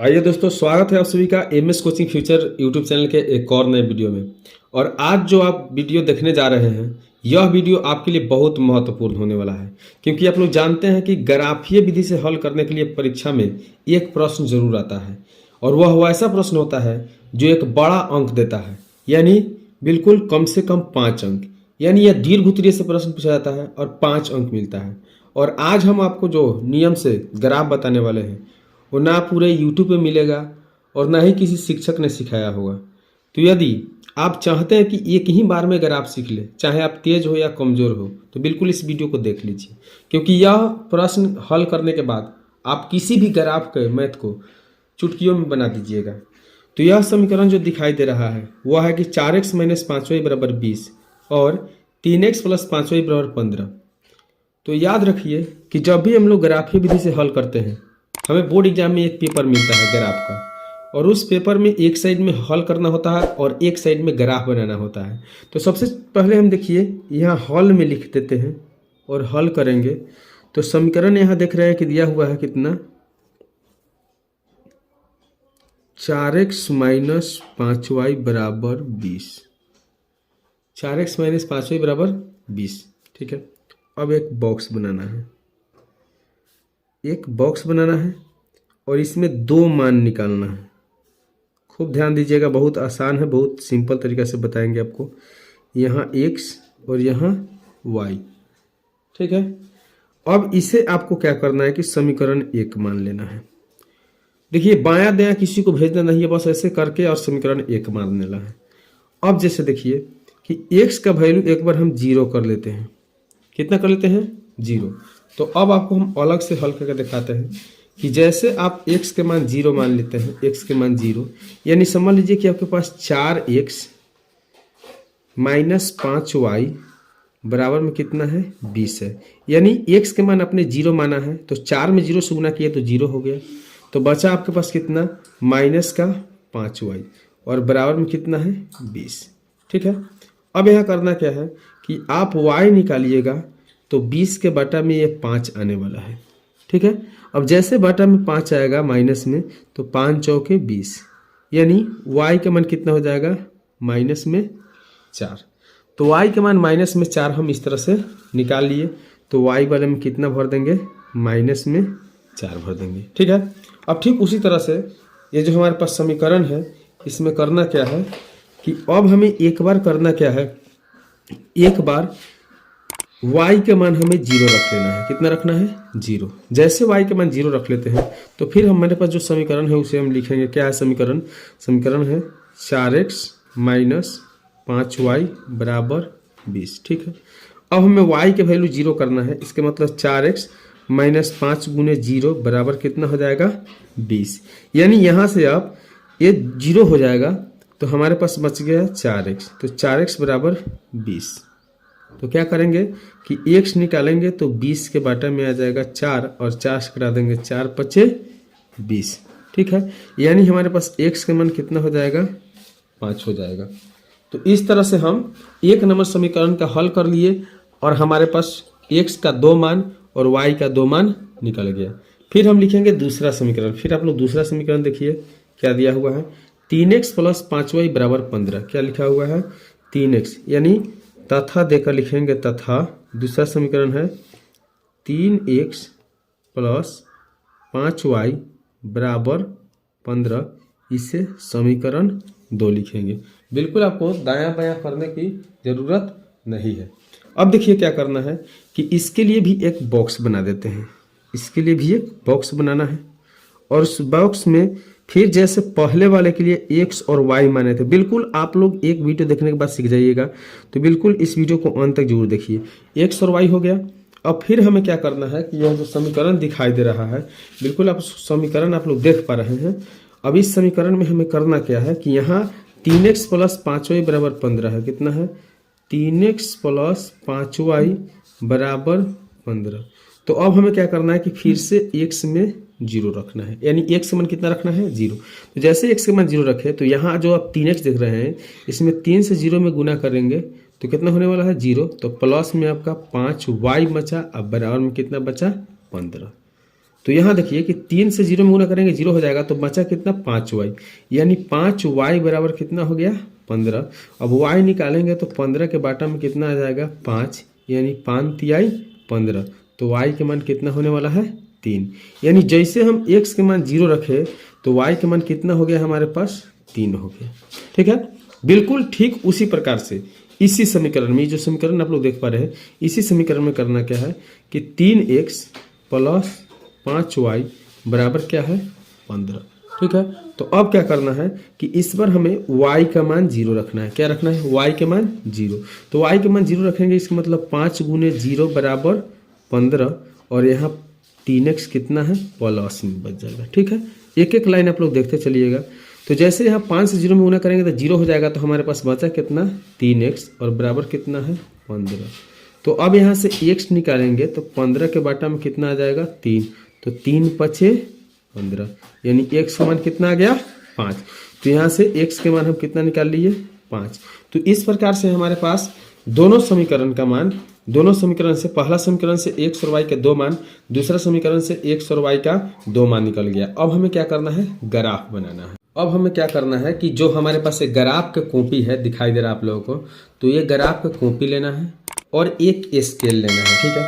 आइए दोस्तों, स्वागत है आप सभी का MS coaching future YouTube channel के एक और नए वीडियो में। और आज जो आप वीडियो देखने जा रहे हैं, यह वीडियो आपके लिए बहुत महत्वपूर्ण होने वाला है, क्योंकि आप लोग जानते हैं कि ग्राफीय विधि से हल करने के लिए परीक्षा में एक प्रश्न जरूर आता है, और वह ऐसा प्रश्न होता है जो एक बड़ा अंक देता है, यानी बिल्कुल कम से कम 5 अंक। यानी यह दीर्घ उत्तरीय से प्रश्न पूछा जाता है और 5 अंक मिलता है। और आज हम आपको जो नियम से ग्राफ बताने वाले हैं, वो ना पूरे यूट्यूब पे मिलेगा और ना ही किसी शिक्षक ने सिखाया होगा। तो यदि आप चाहते हैं कि एक ही बार में अगर आप सीख ले, चाहे आप तेज हो या कमज़ोर हो, तो बिल्कुल इस वीडियो को देख लीजिए, क्योंकि यह प्रश्न हल करने के बाद आप किसी भी ग्राफ के मैथ को चुटकियों में बना दीजिएगा। तो यह समीकरण जो दिखाई दे रहा है वह है कि 4x - 5y = 20 और 3x + 5y = 15। तो याद रखिए कि जब भी हम लोग ग्राफीय विधि से हल करते हैं, हमें बोर्ड एग्जाम में एक पेपर मिलता है ग्राफ का, और उस पेपर में एक साइड में हल करना होता है और एक साइड में ग्राफ बनाना होता है। तो सबसे पहले हम देखिए यहाँ हल में लिख देते हैं और हल करेंगे। तो समीकरण यहाँ देख रहे हैं कि दिया हुआ है कितना, 4x - 5y = 20। 4x - 5y = 20। ठीक है, अब एक बॉक्स बनाना है, और इसमें 2 मान निकालना है। खूब ध्यान दीजिएगा, बहुत आसान है, बहुत सिंपल तरीका से बताएंगे आपको। यहाँ x और यहाँ y। ठीक है, अब इसे आपको क्या करना है कि समीकरण 1 मान लेना है। देखिए, बायां दायां किसी को भेजना नहीं है, बस ऐसे करके और समीकरण 1 मान लेना है। अब जैसे देखिए कि x का वैल्यू एक बार हम 0 कर लेते हैं। कितना कर लेते हैं? 0। तो अब आपको हम अलग से हल करके दिखाते हैं कि जैसे आप x के मान 0 मान लेते हैं, x के मान 0, यानी समझ लीजिए कि आपके पास 4x - 5y बराबर में कितना है? 20 है। यानी x के मान आपने 0 माना है, तो 4 में 0 से गुना किया तो 0 हो गया। तो बचा आपके पास कितना? -5y, और बराबर में कितना है? 20। ठीक है, अब यहाँ करना क्या है कि आप y निकालिएगा, तो 20 के बटा में ये 5 आने वाला है। ठीक है, अब जैसे बटा में 5 आएगा माइनस में, तो 5 चौके 20, यानी y का मान कितना हो जाएगा? -4। तो y के मान -4 हम इस तरह से निकाल लिए, तो y वाले में कितना भर देंगे? -4 भर देंगे। ठीक है, अब ठीक उसी तरह से ये जो हमारे पास समीकरण है, इसमें करना क्या है कि अब हमें एक बार करना क्या है, एक बार y के मान हमें 0 रख लेना है। कितना रखना है? 0। जैसे y के मान 0 रख लेते हैं, तो फिर हमारे पास जो समीकरण है उसे हम लिखेंगे। क्या है समीकरण? समीकरण है 4x - 5y = 20। ठीक है, अब हमें y के वैल्यू 0 करना है। इसके मतलब 4x - 5 × 0 बराबर कितना हो जाएगा? 20। यानी यहाँ से आप ये 0 हो जाएगा, तो हमारे पास बच गया 4x। तो 4x = 20। तो क्या करेंगे कि x निकालेंगे, तो 20 के बाटा में आ जाएगा 4, और 4 से कटा देंगे, 4 × 5 = 20। ठीक है, यानी हमारे पास x का मान कितना हो जाएगा? 5 हो जाएगा। तो इस तरह से हम 1 नंबर समीकरण का हल कर लिए, और हमारे पास x का 2 मान और y का 2 मान निकल गया। फिर हम लिखेंगे दूसरा समीकरण। फिर आप लोग दूसरा समीकरण देखिए क्या दिया हुआ है, 3x + 5y = 15। क्या लिखा हुआ है? 3x, यानी तथा देकर लिखेंगे, तथा दूसरा समीकरण है 3x + 5y = 15। इसे समीकरण 2 लिखेंगे। बिल्कुल आपको दायां बायां करने की ज़रूरत नहीं है। अब देखिए क्या करना है कि इसके लिए भी एक बॉक्स बना देते हैं। इसके लिए भी एक बॉक्स बनाना है, और उस बॉक्स में फिर जैसे पहले वाले के लिए x और y माने थे, बिल्कुल आप लोग एक वीडियो देखने के बाद सीख जाइएगा। तो बिल्कुल इस वीडियो को अंत तक जरूर देखिए। x और y हो गया। अब फिर हमें क्या करना है कि यह जो समीकरण दिखाई दे रहा है, बिल्कुल आप समीकरण आप लोग देख पा रहे हैं। अब इस समीकरण में हमें करना क्या है कि यहाँ 3x + 5y = 15 है। कितना है? 3x + 5y = 15। तो अब हमें क्या करना है कि फिर से x में 0 रखना है, यानी x का मान कितना रखना है? 0। तो जैसे x का मान 0 रखे, तो यहाँ जो आप 3x देख रहे हैं, इसमें 3 से 0 में गुना करेंगे तो कितना होने वाला है? 0। तो प्लस में आपका 5y बचा, अब बराबर में कितना बचा? 15। तो यहाँ देखिए कि 3 से 0 में गुना करेंगे 0 हो जाएगा, तो बचा कितना 5y, यानी 5y बराबर कितना हो गया 15। अब y निकालेंगे तो 15 के बाटा में कितना आ जाएगा 5, यानी 5 तिहाई 15, तो y के मान कितना होने वाला है 3। यानी जैसे हम x के मान 0 रखे तो y के मान कितना हो गया हमारे पास 3 हो गया। ठीक है, बिल्कुल ठीक उसी प्रकार से इसी समीकरण में, जो समीकरण आप लोग देख पा रहे हैं, इसी समीकरण में करना क्या है कि 3x प्लस 5y बराबर क्या है 15। ठीक है, तो अब क्या करना है कि इस बार हमें y का मान 0 रखना है। क्या रखना है, y के मान 0। तो y के मान 0 रखेंगे, इसका मतलब 5 गुने 0 बराबर 15, और यहाँ 3x कितना है प्लस में बच जाएगा। ठीक है, एक एक लाइन आप लोग देखते चलिएगा। तो जैसे यहाँ 5 से 0 में गुना करेंगे तो 0 हो जाएगा, तो हमारे पास बचा कितना 3x और बराबर कितना है 15। तो अब यहाँ से x निकालेंगे तो 15 के बाटा में कितना आ जाएगा 3, तो 3 पचे 15, यानी x का मान कितना आ गया 5। तो यहाँ से x के मान हम कितना निकाल लिए 5। तो इस प्रकार से हमारे पास दोनों समीकरण का मान, दोनों समीकरण से, पहला समीकरण से x और y के 2 मान, दूसरा समीकरण से x और y का 2 मान निकल गया। अब हमें क्या करना है, ग्राफ बनाना है। अब हमें क्या करना है कि जो हमारे पास एक ग्राफ का कॉपी है दिखाई दे रहा है आप लोगों को, तो ये ग्राफ का कॉपी लेना है और एक स्केल लेना है। ठीक है,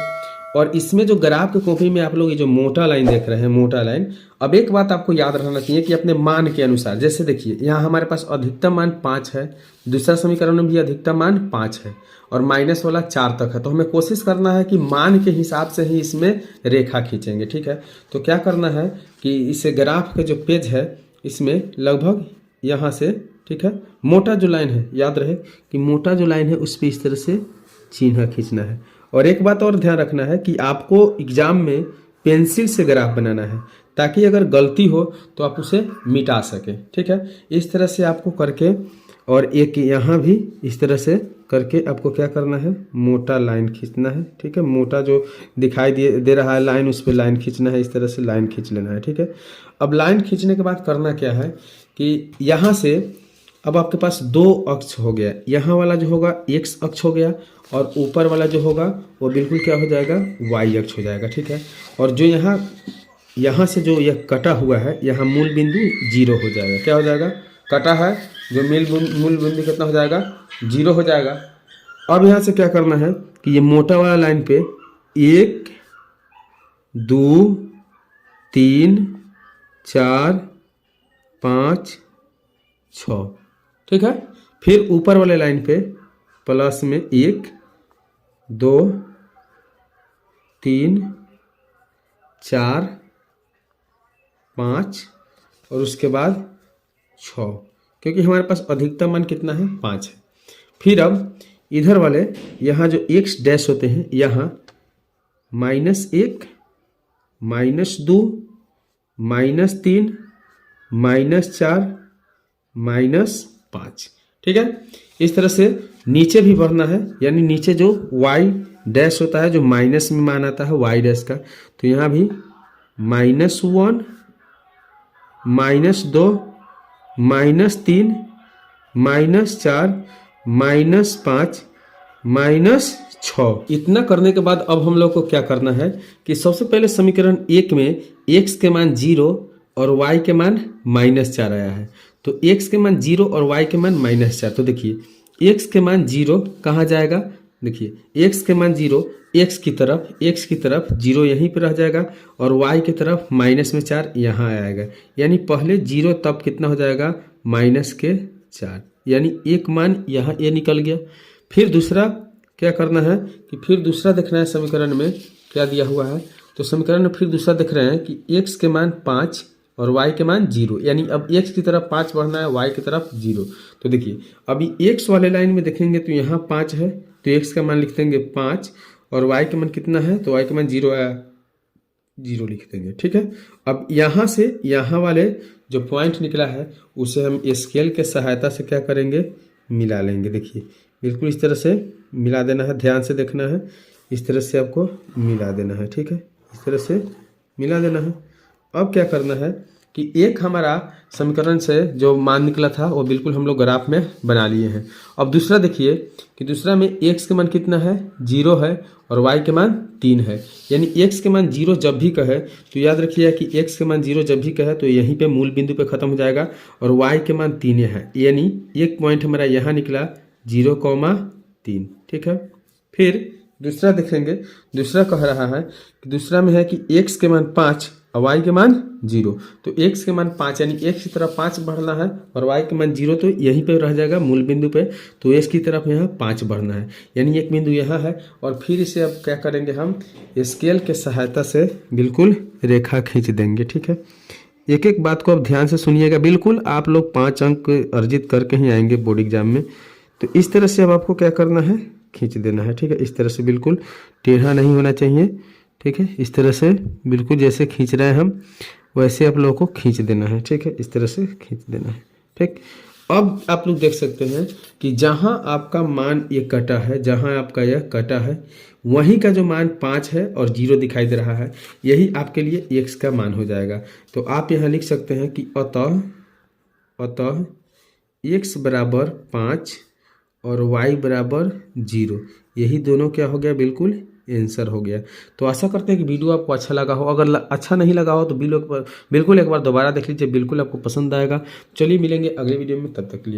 और इसमें जो ग्राफ के कॉपी में आप लोग ये जो मोटा लाइन देख रहे हैं, मोटा लाइन, अब एक बात आपको याद रखना चाहिए कि अपने मान के अनुसार, जैसे देखिए यहाँ हमारे पास अधिकतम मान 5 है, दूसरा समीकरण में भी अधिकतम मान 5 है और माइनस वाला 4 तक है, तो हमें कोशिश करना है कि मान के हिसाब से ही इसमें रेखा खींचेंगे। ठीक है, तो क्या करना है कि इस ग्राफ के जो पेज है इसमें लगभग यहाँ से, ठीक है, मोटा जो लाइन है, याद रहे कि मोटा जो लाइन है उस पर इस तरह से चिन्ह खींचना है। और एक बात और ध्यान रखना है कि आपको एग्जाम में पेंसिल से ग्राफ बनाना है, ताकि अगर गलती हो तो आप उसे मिटा सकें। ठीक है, इस तरह से आपको करके, और एक यहाँ भी इस तरह से करके आपको क्या करना है, मोटा लाइन खींचना है। ठीक है, मोटा जो दिखाई दे रहा है लाइन, उस पर लाइन खींचना है, इस तरह से लाइन खींच लेना है। ठीक है, अब लाइन खींचने के बाद करना क्या है कि यहाँ से अब आपके पास 2 अक्ष हो गया, यहाँ वाला जो होगा x अक्ष हो गया और ऊपर वाला जो होगा वो बिल्कुल क्या हो जाएगा y अक्ष हो जाएगा। ठीक है, और जो यहाँ से जो यह कटा हुआ है, यहाँ मूल बिंदु 0 हो जाएगा। क्या हो जाएगा, कटा है जो मूल बिंदु कितना हो जाएगा 0 हो जाएगा। अब यहाँ से क्या करना है कि ये मोटा वाला लाइन पे 1 2 3 4 5 6, ठीक है, फिर ऊपर वाले लाइन पे प्लस में 1 2 3 4 5 और उसके बाद 6, क्योंकि हमारे पास अधिकतम मान कितना है 5 है। फिर अब इधर वाले यहाँ जो x डैश होते हैं, यहाँ -1 -2 -3 -4 -5, ठीक है। इस तरह से नीचे भी बढ़ना है, यानी नीचे जो y डैश होता है, जो माइनस में मान आता है y डैश का, तो यहाँ भी -1 -2 -3 -4 -5 -6। इतना करने के बाद अब हम लोग को क्या करना है कि सबसे पहले समीकरण 1 में x के मान 0 और y के मान -4 आया है, तो x के मान 0 और y के मान -4। तो देखिए x के मान 0 कहाँ जाएगा, देखिए x के मान 0 x की तरफ 0 यहीं पे रह जाएगा और y की तरफ -4 यहाँ आएगा, यानी पहले 0 तब कितना हो जाएगा -4, यानी एक मान यहाँ ये निकल गया। फिर दूसरा क्या करना है कि फिर दूसरा देखना है समीकरण में क्या दिया हुआ है, तो समीकरण में फिर दूसरा देख रहे हैं कि x के मान 5 और y के मान 0, यानी अब x की तरफ 5 बढ़ना है, y की तरफ 0। तो देखिए अभी x वाले लाइन में देखेंगे तो यहाँ 5 है, तो x का मान लिख देंगे 5 और y का मान कितना है, तो y का मान 0 आया, 0 लिख देंगे। ठीक है, अब यहाँ से यहाँ वाले जो पॉइंट निकला है उसे हम स्केल के सहायता से क्या करेंगे, मिला लेंगे। देखिए बिल्कुल इस तरह से मिला देना है, ध्यान से देखना है, इस तरह से आपको मिला देना है। ठीक है, इस तरह से मिला देना है। अब क्या करना है कि एक हमारा समीकरण से जो मान निकला था वो बिल्कुल हम लोग ग्राफ में बना लिए हैं। अब दूसरा देखिए कि दूसरा में x के मान कितना है, 0 है और y के मान 3 है। यानी x के मान 0 जब भी कहे तो याद रखिए कि x के मान 0 जब भी कहे तो यहीं पे मूल बिंदु पे खत्म हो जाएगा और y के मान 3 है, यानी एक पॉइंट हमारा यहाँ निकला 0,3। ठीक है, फिर दूसरा देखेंगे। दूसरा कह रहा है कि दूसरा में है कि x के मान 5 और y के मान 0। तो x के मान 5 यानी x की तरफ 5 बढ़ना है और y के मान 0 तो यहीं पे रह जाएगा मूल बिंदु पे, तो x की तरफ यहाँ 5 बढ़ना है, यानी एक बिंदु यहाँ है। और फिर इसे अब क्या करेंगे, हम स्केल के सहायता से बिल्कुल रेखा खींच देंगे। ठीक है, एक एक बात को अब ध्यान से सुनिएगा, बिल्कुल आप लोग 5 अंक अर्जित करके ही आएंगे बोर्ड एग्जाम में। तो इस तरह से अब आपको क्या करना है, खींच देना है। ठीक है, इस तरह से बिल्कुल टेढ़ा नहीं होना चाहिए। ठीक है, इस तरह से बिल्कुल जैसे खींच रहे हैं हम वैसे आप लोगों को खींच देना है। ठीक है, इस तरह से खींच देना है। ठीक, अब आप लोग देख सकते हैं कि जहां आपका मान ये कटा है, जहां आपका यह कटा है वहीं का जो मान 5 है और 0 दिखाई दे रहा है, यही आपके लिए x का मान हो जाएगा। तो आप यहाँ लिख सकते हैं कि अतः x बराबर 5 और y बराबर 0, यही दोनों क्या हो गया, बिल्कुल आंसर हो गया। तो आशा करते हैं कि वीडियो आपको अच्छा लगा हो। अगर अच्छा नहीं लगा हो तो बिल्कुल एक बार दोबारा देख लीजिए, बिल्कुल आपको पसंद आएगा। चलिए मिलेंगे अगले वीडियो में, तब तक के लिए।